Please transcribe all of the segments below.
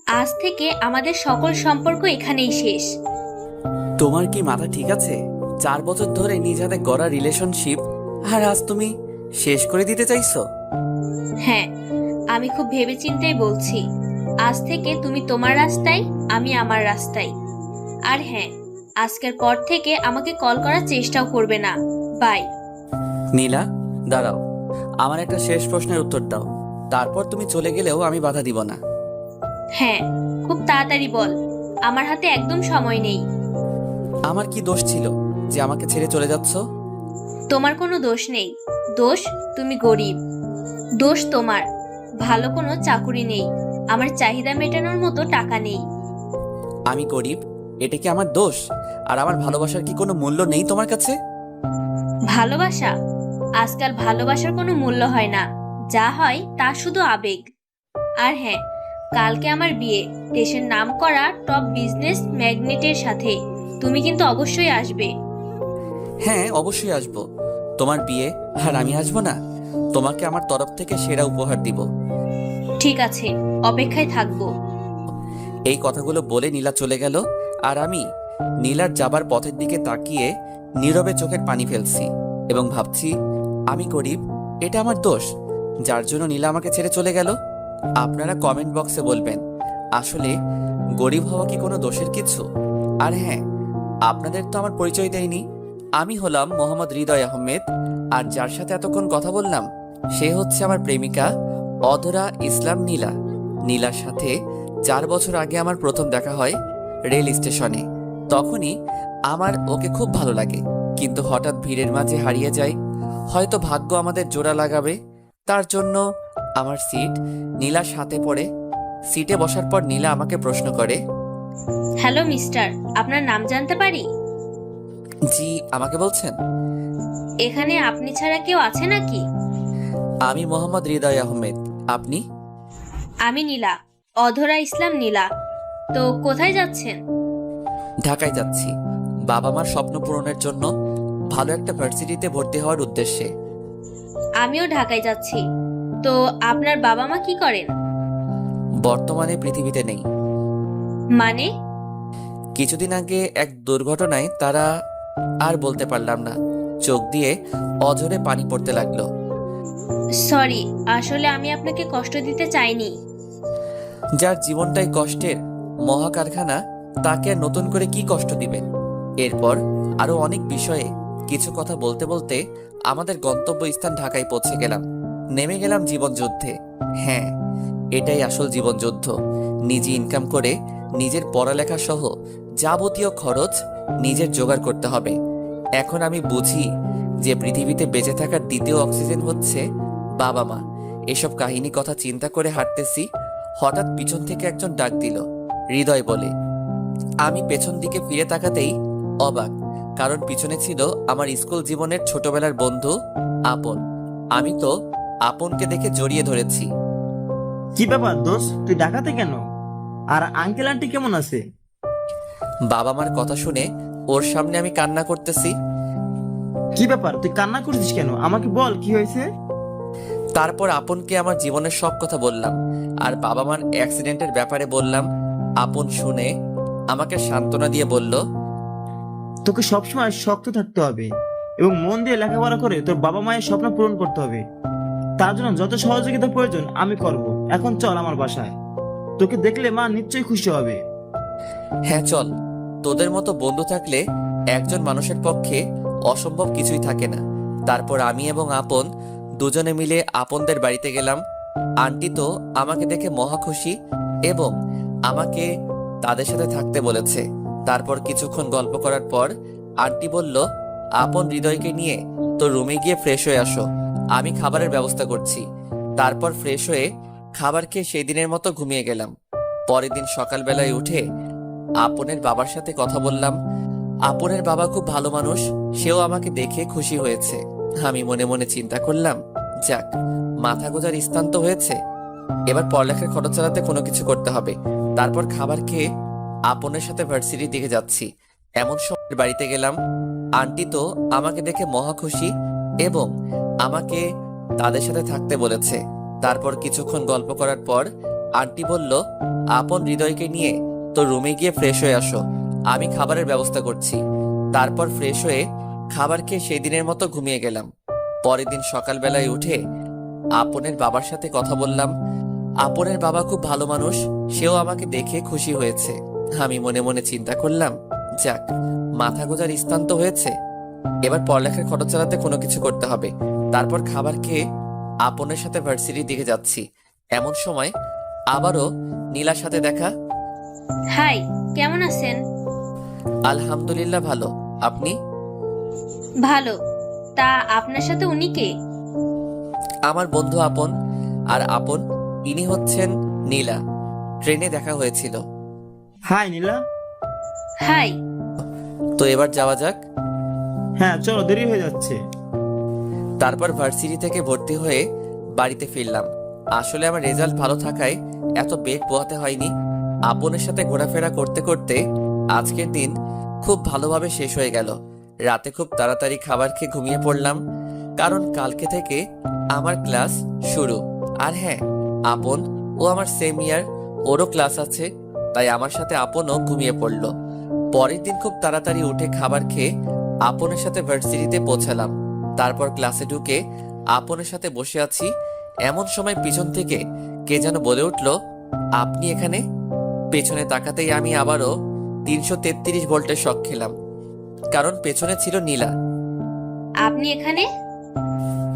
আজ থেকে আমাদের সকল সম্পর্ক এখানেই শেষ। তোমার কি মাথা ঠিক আছে? 4 বছর ধরে নিজ হাতে গড়া রিলেশনশিপ, আর আজ তুমি শেষ করে দিতে চাইছো? হ্যাঁ, আমি খুব ভেবেচিন্তেই বলছি। আজ থেকে তুমি তোমার রাস্তায়, আমি আমার রাস্তায়। আর হ্যাঁ, আজকের পর থেকে আমাকে কল করার চেষ্টাও করবে না। বাই। নীলা, দাঁড়াও, আমার একটা শেষ প্রশ্নের উত্তর দাও। তারপর তুমি চলে গেলেও আমি বাধা দিব না। হ্যাঁ, খুব তাড়াতাড়ি বল, আমার হাতে একদম সময় নেই। আমার কি দোষ ছিল যে আমাকে ছেড়ে চলে যাচ্ছ? তোমার কোনো দোষ নেই। দোষ তুমি গরিব। দোষ তোমার, ভালো কোনো চাকুরি নেই, আমার চাহিদা মেটানোর মতো টাকা নেই। আমি গরিব, এটা কি আমার দোষ? আর আমার ভালোবাসার কি কোনো মূল্য নেই তোমার কাছে? ভালোবাসা? আজকাল ভালোবাসার কোনো মূল্য হয় না, যা হয় তা শুধু আবেগ। আর হ্যাঁ, কালকে আমার বিয়ে, দেশের নামকরা টপ বিজনেস ম্যাগনেটের সাথে। তুমি কিন্তু অবশ্যই আসবে। হ্যাঁ, অবশ্যই আসবো। তোমার বিয়ে, আর আমি আসবো না? তোমাকে আমার তরফ থেকে সেরা উপহার দিব। ঠিক আছে, অপেক্ষায় থাকবো। এই কথাগুলো বলে নীলা চলে গেল, আর আমি নীলার যাবার পথের দিকে তাকিয়ে নীরবে চোখের পানি ফেলছি এবং ভাবছি, আমি গরিব, এটা আমার দোষ, যার জন্য নীলা আমাকে ছেড়ে চলে গেল। আপনারা কমেন্ট বক্সে বলবেন, আসলে গরিব হওয়া কি কোনো দোষের কিছু? আর হ্যাঁ, আপনাদের তো আমার পরিচয় দেয়নি। আমি হলাম মোহাম্মদ হৃদয় আহমেদ, আর যার সাথে এতক্ষণ কথা বললাম সে হচ্ছে আমার প্রেমিকা অধরা ইসলাম নীলা। নীলার সাথে 4 বছর আগে আমার প্রথম দেখা হয় রেল স্টেশনে। তখনই আমার ওকে খুব ভালো লাগে, কিন্তু হঠাৎ ভিড়ের মাঝে হারিয়ে যায়। হয়তো ভাগ্য আমাদের জোড়া লাগাবে, তার জন্য আমার সিট নীলার সাথে পড়ে। সিটে বসার পর নীলা আমাকে প্রশ্ন করে, হ্যালো মিস্টার, আপনার নাম জানতে পারি? জি, আমাকে বলছেন? এখানে আপনি ছাড়া কেউ আছে নাকি? আমি মোহাম্মদ হৃদয় আহমেদ। আপনি? আমি নীলা, অধরা ইসলাম নীলা। তো কোথায় যাচ্ছেন? ঢাকায় যাচ্ছি, বাবা মার স্বপ্ন পূরণের জন্য, ভালো একটা ভার্সিটিতে ভর্তি হওয়ার উদ্দেশ্যে। আমিও ঢাকায় যাচ্ছি। তো আপনার বাবা মা কি করেন? বর্তমানে পৃথিবীতে নেই। মানে? কিছুদিন আগে এক দুর্ঘটনায় তারা, আর বলতে পারলাম না, চোখ দিয়ে অঝরে পানি পড়তে লাগলো। সরি, আসলে আমি আপনাকে কষ্ট দিতে চাইনি। যার জীবনটাই কষ্টের মহাকারখানা, তাকে আর নতুন করে কি কষ্ট দিবেন? এরপর আরো অনেক বিষয়ে কিছু কথা বলতে বলতে আমাদের গন্তব্যস্থান ঢাকায় পৌঁছে গেলাম। নেমে গেলাম জীবনযুদ্ধে। হ্যাঁ, এটাই আসল জীবনযুদ্ধ। নিজে ইনকাম করে নিজের পড়ালেখা সহ যাবতীয় খরচ নিজের জোগাড় করতে হবে। এখন আমি বুঝি যে পৃথিবীতে বেঁচে থাকার দ্বিতীয় অক্সিজেন হচ্ছে বাবা মা। এসব কাহিনী কথা চিন্তা করে হাঁটতেছি, হঠাৎ পিছন থেকে একজন ডাক দিল, হৃদয় বলে। আমি পেছন দিকে ফিরে তাকাতেই অবাক, কারণ পিছনে ছিল আমার স্কুল জীবনের ছোটবেলার বন্ধু আপন। আমি তো আপনকে দেখে জড়িয়ে ধরেছি। কি ব্যাপার দোস্ত, তুই ঢাকাতে কেন? আর আঙ্কেল আন্টি কেমন আছে? বাবা মার কথা শুনে ওর সামনে আমি কান্না করতেছি। কি ব্যাপার, তুই কান্না করছিস কেন? আমাকে বল কি হয়েছে। তারপর আপনকে আমার জীবনের সব কথা বললাম, আর বাবা মার অ্যাক্সিডেন্টের ব্যাপারে বললাম। আপন শুনে আমাকে সান্ত্বনা দিয়ে বলল, তোকে সবসময় শক্ত থাকতে হবে এবং মন দিয়ে লেখাপড়া করে তোর বাবা মায়ের স্বপ্ন পূরণ করতে হবে। তার জন্য যত সহযোগিতা প্রয়োজন আমি করব। এখন চল আমার বাসায়, তোকে দেখলে মা নিশ্চয়ই খুশি হবে। হ্যাঁ চল, তোদের মতো বন্ধু থাকলে একজন মানুষের পক্ষে অসম্ভব কিছুই থাকে না। তারপর আমি এবং আপন দুজনে মিলে আপনদের বাড়িতে গেলাম। আন্টি তো আমাকে দেখে মহা খুশি এবং আমাকে তাদের সাথে থাকতে বলেছে। তারপর কিছুক্ষণ গল্প করার পর আন্টি বলল, আপন হৃদয়কে নিয়ে তোর রুমে গিয়ে ফ্রেশ হয়ে আসো, আমি খাবারের ব্যবস্থা করছি। তারপর ফ্রেশ হয়ে খাবার খেয়ে সেই দিনের মতো ঘুমিয়ে গেলাম। পরের দিন সকালবেলায় উঠে আপনের বাবার সাথে কথা বললাম। আপনের বাবা খুব ভালো মানুষ, সেও আমাকে দেখে খুশি হয়েছে। আমি মনে মনে চিন্তা করলাম, যাক, মাথা গোজার স্থান তো হয়েছে, এবার পড়ালেখার খরচ চালাতে কোনো কিছু করতে হবে। তারপর খাবার খেয়ে আপনের সাথে ভার্সিটির দিকে যাচ্ছি, এমন সময় বাড়িতে গেলাম। আন্টি তো আমাকে দেখে মহা খুশি এবং আমাকে তাদের সাথে থাকতে বলেছে। তারপর কিছুক্ষণ গল্প করার পর আন্টি বলল, আপন হৃদয়কে নিয়ে তো রুমে গিয়ে ফ্রেশ হয়ে আসো, আমি খাবারের ব্যবস্থা করছি। তারপর ফ্রেশ হয়ে খাবার খেয়ে সেই দিনের মতো ঘুমিয়ে গেলাম। পরের দিন সকালবেলায় উঠে আপনের বাবার সাথে কথা বললাম। আপনের বাবা খুব ভালো মানুষ, সেও আমাকে দেখে খুশি হয়েছে। আমি মনে মনে চিন্তা করলাম, যাক, মাথা গোজার স্থান তো হয়েছে, এবার পড়ালেখার খরচ চালাতে কোনো কিছু করতে হবে। তারপর খাবার খেয়ে আপনের সাথে ভার্সিটির দিকে যাচ্ছি। এমন সময় আবারও নীলার সাথে দেখা। হাই, কেমন আছেন? আলহামদুলিল্লাহ ভালো, আপনি? ভালো। তা আপনার সাথে উনি কে? আমার বন্ধু আপন। আর আপন, ইনি হচ্ছেন নীলা, ট্রেনে দেখা হয়েছিল। হাই নীলা। হাই। তো এবার যাওয়া যাক। হ্যাঁ চলো, দেরি হয়ে যাচ্ছে। তারপর ভার্সিটি থেকে ভর্তি হয়ে বাড়িতে ফিরলাম। আসলে আমার রেজাল্ট ভালো থাকায় এত বেগ পোহাতে হয়নি। আপনের সাথে ঘোরাফেরা করতে করতে আজকের দিন খুব ভালোভাবে শেষ হয়ে গেল। রাতে খুব তাড়াতাড়ি খাবার খেয়ে ঘুমিয়ে পড়লাম, কারণ কালকে থেকে আমার ক্লাস শুরু। আর হ্যাঁ, আপন ও আমার সেম ইয়ার, ওরও ক্লাস আছে, তাই আমার সাথে আপনও ঘুমিয়ে পড়ল। পরের দিন খুব তাড়াতাড়ি উঠে খাবার খেয়ে আপনের সাথে ভার্সিটিতে পৌঁছালাম। তারপর ক্লাসে ঢুকে আপনের সাথে বসে আছি, এমন সময় পিছন থেকে কে যেন বলে উঠল, আপনি এখানে? পেছনে তাকাতেই আমি আবারও 333 ভোল্টের শক খেলাম, কারণ পেছনে ছিল নীলা। আপনি এখানে?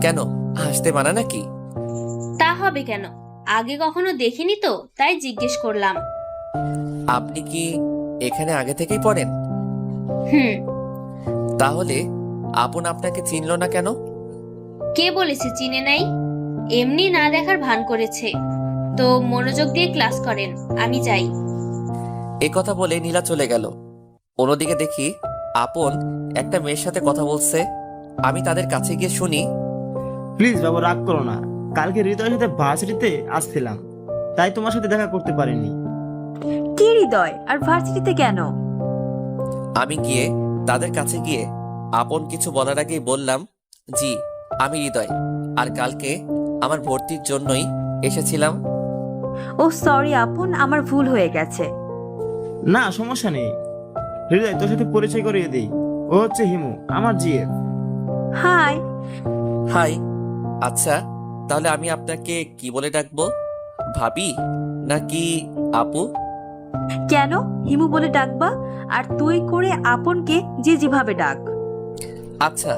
কেন, হাসতে মানা নাকি? তা হবে কেন? আগে কখনো দেখিনি তো, তাই জিজ্ঞেস করলাম। আপনি কি এখানে আগে থেকেই পড়েন? হুম। তাহলে আপন আপনাকে চিনল না কেন? কে বলেছে চিনে নাই? এমনি না দেখার ভান করেছে। তো মনোযোগ দিয়ে ক্লাস করেন, আমি যাই। এ কথা বলে নীলা চলে গেল। অন্যদিকে দেখি আপন একটা মেয়ের সাথে কথা বলছে। আমি তাদের কাছে গিয়ে শুনি, প্লিজ বাবা, রাগ করো না। কালকে হৃদয়ের সাথে ভার্সিটিতে আসছিলাম, তাই তোমার সাথে দেখা করতে পারিনি। কি হৃদয় আর ভার্সিটিতে কেন? আমি গিয়ে তাদের কাছে গিয়ে আপন কিছু বলার আগেই বললাম, জি আমি হৃদয়, আর কালকে আমার ভর্তির জন্যই এসেছিলাম। ও সরি আপন, আমার ভুল হয়ে গেছে। না সমস্যা নেই। হৃদয়, তোর সাথে পরিচয় করিয়ে দিই। ও হচ্ছে হিমু, আমার জিএফ। হাই। হাই। আচ্ছা, তাহলে আমি আপনাকে কি বলে ডাকবো? ভাবি নাকি আপু? কেন হিমু বলে ডাকবা? আর তুই করে আপনকে যে যেভাবে ডাক। আচ্ছা,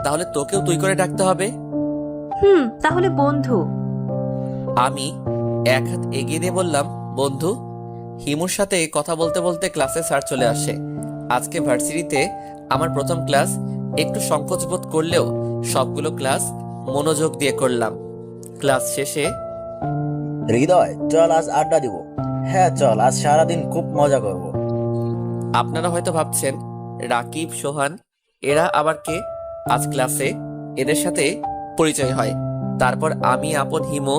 তাহলে তোকেও তুই করে ডাকতে হবে। তাহলে বন্ধু। আমি এক হাত এগিয়ে দিয়ে বললাম, বন্ধু। হিমুর সাথে কথা বলতে বলতে ক্লাসে স্যার চলে আসে। আজকে ভার্সিটিতে আমার প্রথম ক্লাস। একটু সংকোচ বোধ করলেও সবগুলো ক্লাস মনোযোগ দিয়ে করলাম। ক্লাস শেষে, হৃদয়, চল আজ আড্ডা দিব। হ্যাঁ চল, আজ সারাদিন খুব মজা করব। আপনারা হয়তো ভাবছেন রাকিব, সোহান এরা আবার কে? আজ ক্লাসে এদের সাথে পরিচয় হয়। তারপর আমি, আপন, হিমু,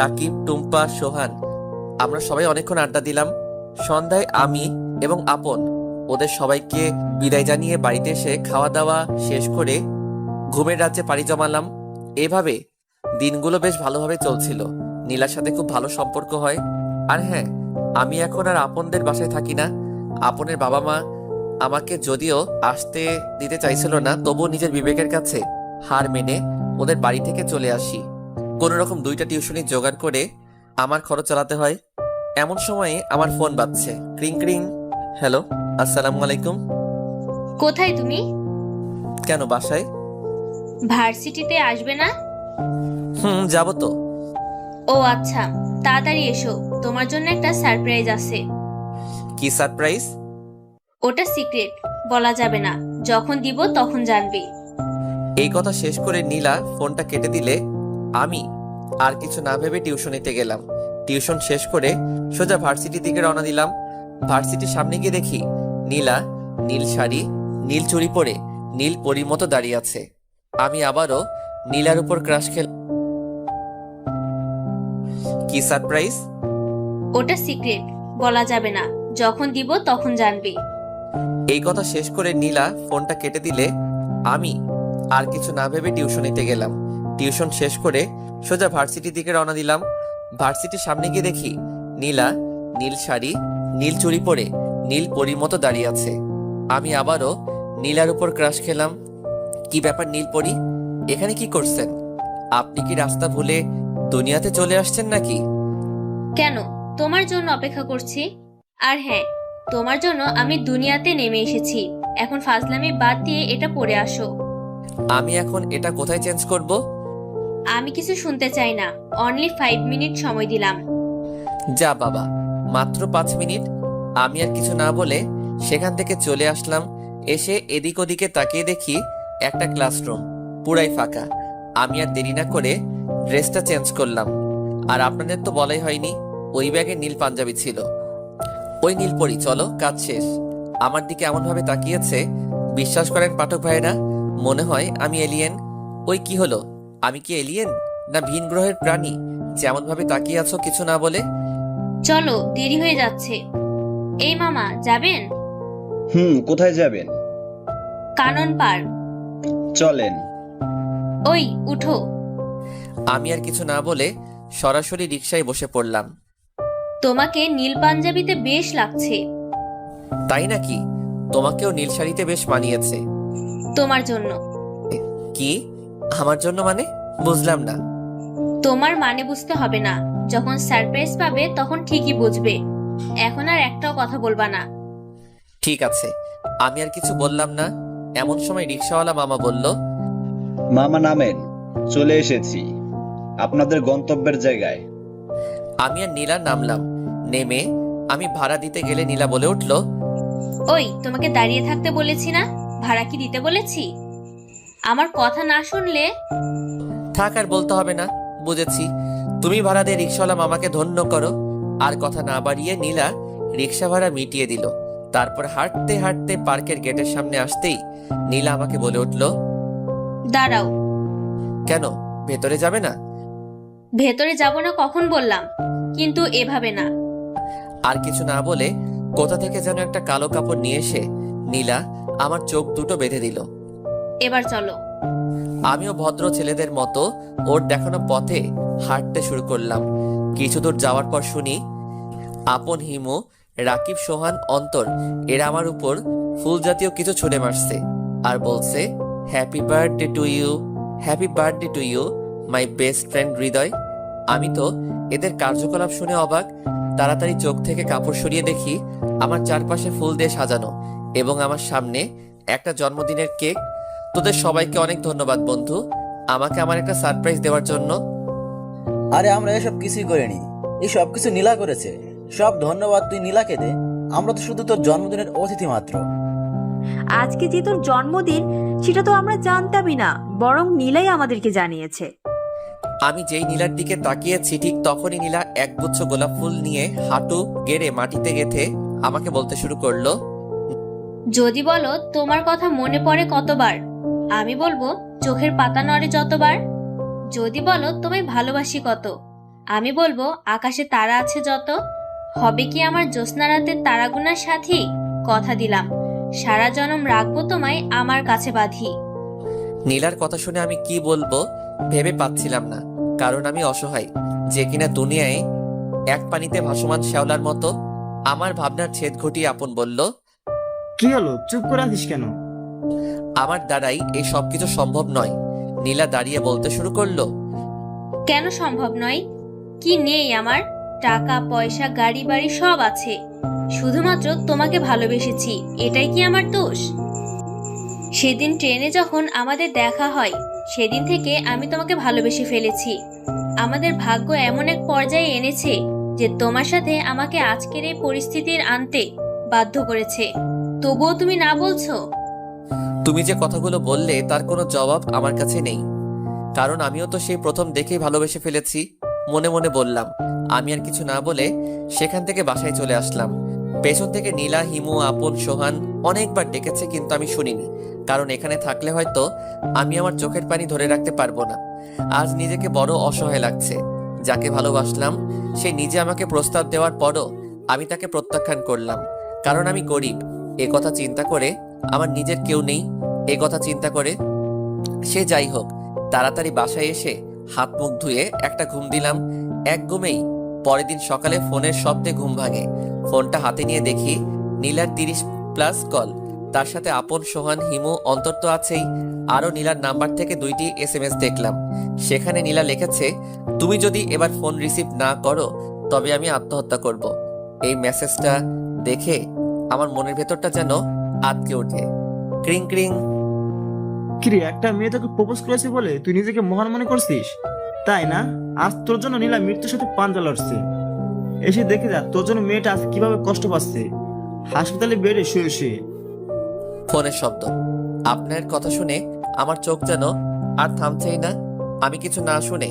রাকিব, টুম্পা, সোহান আমরা সবাই অনেকক্ষণ আড্ডা দিলাম। সন্ধ্যায় আমি এবং আপন ওদের সবাইকে বিদায় জানিয়ে বাড়িতে এসে খাওয়া দাওয়া শেষ করে ঘুমের রাজ্যে পাড়ি জমালাম। এভাবে দিনগুলো বেশ ভালোভাবে চলছিল। নীলার সাথে খুব ভালো সম্পর্ক হয়। আর হ্যাঁ, আমি এখন আর আপনদের বাসায় থাকি না। আপনের বাবা মা আমাকে যদিও আসতে দিতে চাইছিল না, তবুও নিজের বিবেকের কাছে হার মেনে ওদের বাড়ি থেকে চলে আসি। কোনো রকম 2টা টিউশনি জোগাড় করে আমার খরচ চালাতে হয়। এমন সময়ে আমার ফোন বাজছে, ক্রিং ক্রিং। হ্যালো, আসসালামু আলাইকুম। কোথায় তুমি? কেন, বাসায়। ভার্সিটিতে আসবে না? যাবো তো। ও আচ্ছা, তাড়াতাড়ি এসো, তোমার জন্য একটা সারপ্রাইজ আছে। কি সারপ্রাইজ? ওটা সিক্রেট, বলা যাবে না। যখন দিব তখন জানবে। এই কথা শেষ করে নীলা ফোনটা কেটে দিলে আমি আর কিছু না ভেবে টিউশনিতে গেলাম। টিউশন শেষ করে সোজা ভার্সিটির দিকে রওনা দিলাম। ভার্সিটির সামনে গিয়ে দেখি নীলা নীল শাড়ি, নীল চুড়ি পরে নীল পরীর মতো দাঁড়িয়ে আছে। আমি আবারও নীলার উপর ক্রাশ খেল। কি সারপ্রাইজ? ওটা সিক্রেট, বলা যাবে না। যখন দিব তখন জানবে। এই কথা শেষ করে নীলা ফোনটা কেটে দিলে আমি আর কিছু না ভেবে টিউশনিতে গেলাম। টিউশন শেষ করে সোজা ভার্সিটির দিকে রওনা দিলাম। ভার্সিটির সামনে গিয়ে দেখি নীলা নীল শাড়ি, নীল চুড়ি পরে নীল পরীর মতো দাঁড়িয়ে আছে। আমি আবারও নীলার উপর ক্রাশ খেলাম। কি ব্যাপার নীল পরী, এখানে কি করছেন? আপনি কি রাস্তা ভুলে দুনিয়াতে চলে আসছেন নাকি? কেন, তোমার জন্য অপেক্ষা করছি। আর হ্যাঁ, তোমার জন্য আমি দুনিয়াতে নেমে এসেছি। এখন ফাজলামি বাদ দিয়ে এটা পরে আসো। আমি এখন এটা কোথায় চেঞ্জ করব? আমি কিছু শুনতে চাই না। অনলি 5 মিনিট সময় দিলাম। যা বাবা, মাত্র 5 মিনিট? আমি আর কিছু না বলে সেখান থেকে চলে আসলাম। এসে এদিক ওদিকে তাকিয়ে দেখি একটা ক্লাসরুম পুরাই ফাঁকা। আমি আর দেরি না করে ড্রেসটা চেঞ্জ করলাম। আর আপনাদের তো বলাই হয়নি, ওই ব্যাগে নীল পাঞ্জাবি ছিল। ওই নীল পরি, চলো, কাজ শেষ। আমার দিকে এমন ভাবে তাকিয়েছে, বিশ্বাস করেন পাঠক ভাইরা, মনে হয় আমি এলিয়েন। ওই কি হলো, আমি কি এলিয়েন না ভিন গ্রহের প্রাণী? যেমন ভাবে তাকিয়ে আছো কিছু না বলে। চলো, দেরি হয়ে যাচ্ছে। এই মামা, যাবেন? কোথায় যাবেন? কানন পার্ক। চলেন। ওই উঠো। আমি আর কিছু না বলে সরাসরি রিকশায় বসে পড়লাম। তোমাকে নীল পাঞ্জাবিতে বেশ লাগছে। তাই নাকি? তোমাকেও নীল শাড়িতে বেশ মানিয়েছে। তোমার জন্য। কি আমার জন্য মানে? বুঝলাম না। তোমার মানে বুঝতে হবে না, যখন সারপ্রাইজ পাবে তখন ঠিকই বুঝবে। এখন আর একটাও কথা বলবা না। ঠিক আছে, আমি আর কিছু বললাম না। এমন সময় রিকশাওয়ালা মামা বলল, মামা নামেন, চলে এসেছি আপনাদের গন্তব্যের জায়গায়। আমি আর নীলা নামলাম। নেমে আমি ভাড়া দিতে গেলে নীলা বলে উঠল, ওই, তোমাকে দাঁড়িয়ে থাকতে বলেছি না? ভাড়া কি দিতে বলেছি? আমার কথা না শুনলে। থাক, আর বলতে হবে না, বুঝেছি। তুমি ভাড়া দিয়ে রিকশাওয়ালা মামাকে ধন্য করো। আর কথা না বাড়িয়ে নীলা রিকশা ভাড়া মিটিয়ে দিল। তারপর হাঁটতে হাঁটতে পার্কের গেটের সামনে আসতেই নীলা আমাকে বলে উঠল, দাঁড়াও। কেন, ভেতরে যাবে না? ভেতরে যাব না কখন বললাম, কিন্তু এভাবে না। আর কিছু না বলে কোথা থেকে যেন একটা কালো কাপড় নিয়ে এসে নীলা আমার চোখ দুটো বেঁধে দিল। এবার চলো। আমিও ভদ্র ছেলেদের মতো ওর দেখানো পথে হাঁটতে শুরু করলাম। কিছু দূর যাওয়ার পর শুনি আপন, হিমু, রাকিব, সোহান, অন্তর এরা আমার উপর ফুল জাতীয় কিছু ছুঁড়ে মারছে আর বলছে, happy birthday to you, happy birthday to you my best friend Hriday. আমি তো এদের কার্যকলাপ শুনে অবাক। তাড়াতাড়ি চোখ থেকে কাপড় সরিয়ে দেখি আমার চারপাশে ফুল দিয়ে সাজানো এবং আমার সামনে একটা জন্মদিনের কেক। তোদের সবাইকে অনেক ধন্যবাদ বন্ধু, আমাকে আমার একটা সারপ্রাইজ দেওয়ার জন্য। আরে আমরা এসব কিছুই করিনি, এই সব কিছু নীলা করেছে। সব ধন্যবাদ তুই নীলাকে দে, আমরা তো শুধু তোর জন্মদিনের অতিথি মাত্র। আজকে যে তোর জন্মদিন সেটা তো আমরা জানতামই না, বরং নীলাই আমাদেরকে জানিয়েছে। আমি যেই নীলার দিকে তাকিয়েছি ঠিক তখনই নীলা একগুচ্ছ গোলাপ ফুল নিয়ে হাঁটু গেড়ে মাটিতে গেথে আমাকে বলতে শুরু করলো, যদি বলো তোমার কথা মনে পড়ে কতবার, আমি বলবো চোখের পাতা নড়ে যতবার। যদি বলো তোমায় ভালোবাসি কত, আমি বলবো আকাশে তারা আছে যত। হবে কি আমার জ্যোৎস্না রাতের তারাগুনার সাথী? কথা দিলাম সারা জনম রাখবো তোমায় আমার কাছে বাঁধি। নীলার কথা শুনে আমি কি বলবো ভেবে পাচ্ছিলাম না, কারণ আমি অসহায়, যে কিনা দুনিয়ায় এক পানিতে ভাসমান শ্যাওলার মতো। আমার ভাবনার ছেদ ঘটিয়ে আপন বলল, কি হলো, চুপ করে আছিস কেন? আমার দ্বারাই এই সবকিছু সম্ভব নয়। নীলা দাঁড়িয়ে বলতে শুরু করলো, কেন সম্ভব নয়? কি নেই আমার? টাকা পয়সা গাড়ি বাড়ি সব আছে, শুধুমাত্র তোমাকে ভালোবেসেছি, এটাই কি আমার দোষ? সেদিন ট্রেনে যখন আমাদের দেখা হয় সেদিন থেকে আমি তোমাকে ভালোবেসে ফেলেছি। আমাদের ভাগ্য এমন এক পর্যায়ে এনেছে যে তোমার সাথে আমাকে আজকের এই পরিস্থিতির আনতে বাধ্য করেছে, তবুও তুমি না বলছো। তুমি যে কথাগুলো বললে তার কোনো জবাব আমার কাছে নেই, কারণ আমিও তো সেই প্রথম দেখেই ভালোবেসে ফেলেছি। মনে মনে বললাম। আমি আর কিছু না বলে সেখান থেকে বাসায় চলে আসলাম। পেছন থেকে নীলা, হিমু, আপন, সোহান অনেকবার ডেকেছে, কিন্তু আমি শুনিনি, কারণ এখানে থাকলে হয়তো আমি আমার চোখের পানি ধরে রাখতে পারবো না। আজ নিজেকে বড় অসহায় লাগছে। যাকে ভালোবাসলাম সে নিজে আমাকে প্রস্তাব দেওয়ার পরও আমি তাকে প্রত্যাখ্যান করলাম, কারণ আমি গরিব। এ কথা চিন্তা করে আমার নিজের কেউ নেই, এ কথা চিন্তা করে সে যাই হোক, তাড়াতাড়ি বাসায় এসে হাত মুখ ধুয়ে একটা ঘুম দিলাম। এক ঘুমেই পরের দিন সকালে ফোনের শব্দে ঘুম ভাঙে। ফোনটা হাতে নিয়ে দেখি নীলার 30+ কল, তার সাথে আপন, সোহান, হিমু, অন্তর তো আছেই। আরও নীলার নাম্বার থেকে 2টি SMS দেখলাম। সেখানে নীলা লিখেছে, তুমি যদি এবার ফোন রিসিভ না করো তবে আমি আত্মহত্যা করব। এই মেসেজটা দেখে আমার মনের ভেতরটা যেন আটকে ওঠে। ক্রিং ক্রিং। কিরে, একটা মেয়ে তোকে প্রপোজ করেছে বলে তুই নিজেকে মহান মনে করছিস, তাই না? আজ তোর জন্য নীলা মৃত্যুর সাথে পাঞ্জা লড়ছে। এসে দেখে যা তোর জন্য মেয়েটা আজ কিভাবে কষ্ট পাচ্ছে, হাসপাতালে বেডে শুয়ে শুয়ে। ফোনের শব্দ। আপনার কথা শুনে আমার চোখ যেন আর থামছেই না। আমি কিছু না শুনে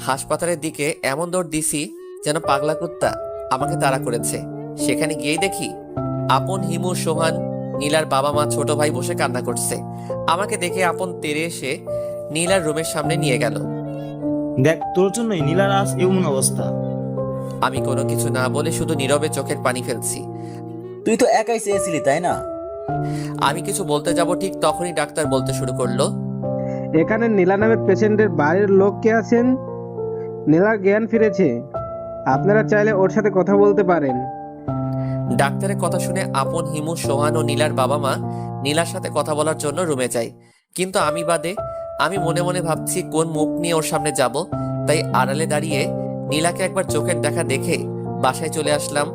হাসপাতালের দিকে এমন দৌড় দিছি যেন পাগলা কুত্তা আমাকে তাড়া করেছে। সেখানে গিয়েই দেখি আপন, হিমু, সোহান, নীলার বাবা মা, ছোট ভাই বসে কান্না করছে। আমাকে দেখে আপন তেড়ে এসে নীলার রুমের সামনে নিয়ে গেল। দেখ, তোর জন্যই নীলার আজ এমন অবস্থা। আমি কোনো কিছু না বলে শুধু নীরবে চোখের পানি ফেলছি। তুই তো একাই চেয়েছিলি, তাই না? আমি কিছু বলতে যাব ঠিক তখনই ডাক্তার বলতে শুরু করলো, এখানে নীলা নামের পেশেন্টের বাড়ির লোক কে আছেন? নীলার জ্ঞান ফিরেছে, আপনারা চাইলে ওর সাথে কথা বলতে পারেন। ডাক্তারের কথা শুনে আপন, হিমু, সোহান ও নীলার বাবা মা নীলার সাথে কথা বলার জন্য রুমে যায়। কিন্তু আমি বাদে। আমি মনে মনে ভাবছি কোন মুখ নিয়ে ওর সামনে যাব। তাই আড়ালে দাঁড়িয়ে নীলাকে একবার চোখের দেখা দেখে বাসায় চলে আসলাম।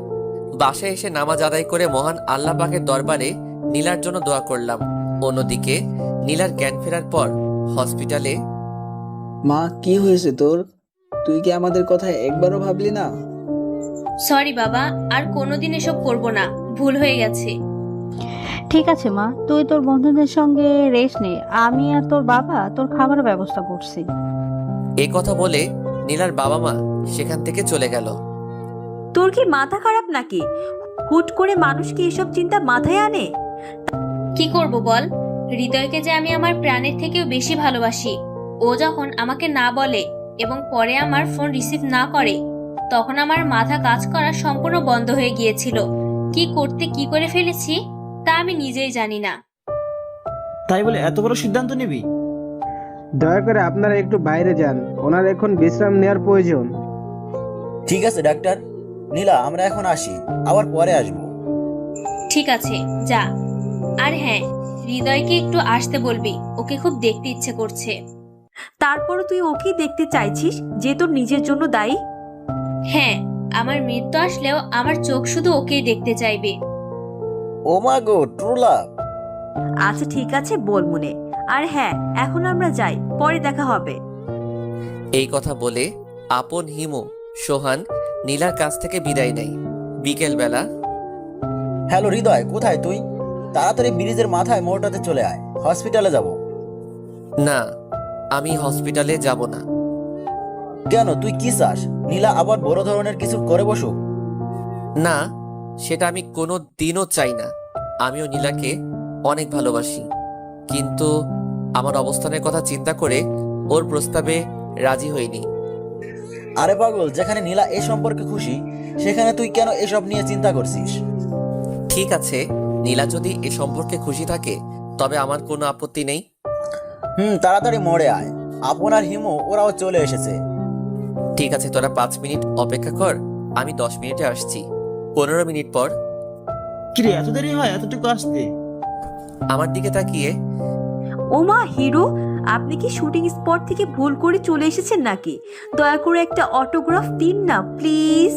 বাসায় এসে নামাজ আদায় করে মহান আল্লাহ পাকের দরবারে নীলার জন্য দোয়া করলাম। অন্যদিকে নীলার জ্ঞান ফেরার পর হসপিটালে। মা, কি হয়েছে তোর? তুই কি আমাদের কথা একবারও ভাবলি না? সরি বাবা, আর কোনোদিন এসব করব না, ভুল হয়ে গেছে। ঠিক আছে মা, তুই তোর বন্ধুদের সঙ্গে রেস্ট নে, আমি আর তোর বাবা তোর খাবারের ব্যবস্থা করছি। এই কথা বলে নীলার বাবা মা সেখান থেকে চলে গেল। তোর কি মাথা খারাপ নাকি? হুট করে মানুষ কি এসব চিন্তা মাথায় আনে? কি করব বল, হৃদয়কে যে আমি আমার প্রাণের থেকেও বেশি ভালোবাসি। ও যখন আমাকে না বলে এবং পরে আমার ফোন রিসিভ না করে, তখন আমার মাথা কাজ করা সম্পূর্ণ বন্ধ হয়ে গিয়েছিল। কি করতে কি করে ফেলেছি তা আমি নিজেই জানি না। তাই বলে এত বড় সিদ্ধান্ত নিবি? দয়া করে আপনারা একটু বাইরে যান, ওনার এখন বিশ্রাম নেওয়ার প্রয়োজন। ঠিক আছে ডাক্তার। নীলা, আমরা এখন আসি, আবার পরে আসবো। ঠিক আছে, যা। আর হ্যাঁ, হৃদয়কে একটু আসতে বলবি, ওকে খুব দেখতে ইচ্ছে করছে। তারপরও তুই ওকেই দেখতে চাইছিস যে তোর নিজের জন্য দায়ী? হ্যাঁ, আমার মৃত্যু আসলেও আমার চোখ শুধু ওকেই দেখতে চাইবে। ও মা গো, ট্রু লাভ। আচ্ছা ঠিক আছে, বল মনে। আর হ্যাঁ, এখন আমরা যাই, পরে দেখা হবে। এই কথা বলে আপন, হিমু, সোহান নীলার কাছ থেকে বিদায় নেয়। বিকেলবেলা। হ্যালো হৃদয়, কোথায় তুই? তাড়াতাড়ি ব্রিজের মাথায় মোড়টাতে চলে আয়, হসপিটালে যাব। না, আমি হসপিটালে যাব না। কেন, তুই কি চাস নীলা আবার বড় ধরনের কিছু করে বসুক? না, সেটা আমি কোনো দিনও চাই না। আমিও নীলাকে অনেক ভালোবাসি, কিন্তু আমার অবস্থানের কথা চিন্তা করে ওর প্রস্তাবে রাজি হইনি। আরে পাগল, যেখানে নীলা এই সম্পর্কে খুশি সেখানে তুই কেন এসব নিয়ে চিন্তা করছিস? ঠিক আছে, নীলা যদি এ সম্পর্কে খুশি থাকে তবে আমার কোনো আপত্তি নেই। তাড়াতাড়ি মোড়ে আয়, আপন আর হিমু ওরাও চলে এসেছে। ঠিক আছে, তোরা 5 মিনিট অপেক্ষা কর, আমি 10 মিনিটে আসছি। 15 মিনিট পর। কিরে, এত দেরি হয় এতটুকু আসতে? আমার দিকে তাকিয়ে, ওমা হিরো, আপনি কি শুটিং স্পট থেকে ভুল করে চলে এসেছেন নাকি? দয়া করে একটা অটোগ্রাফ দিন না প্লিজ।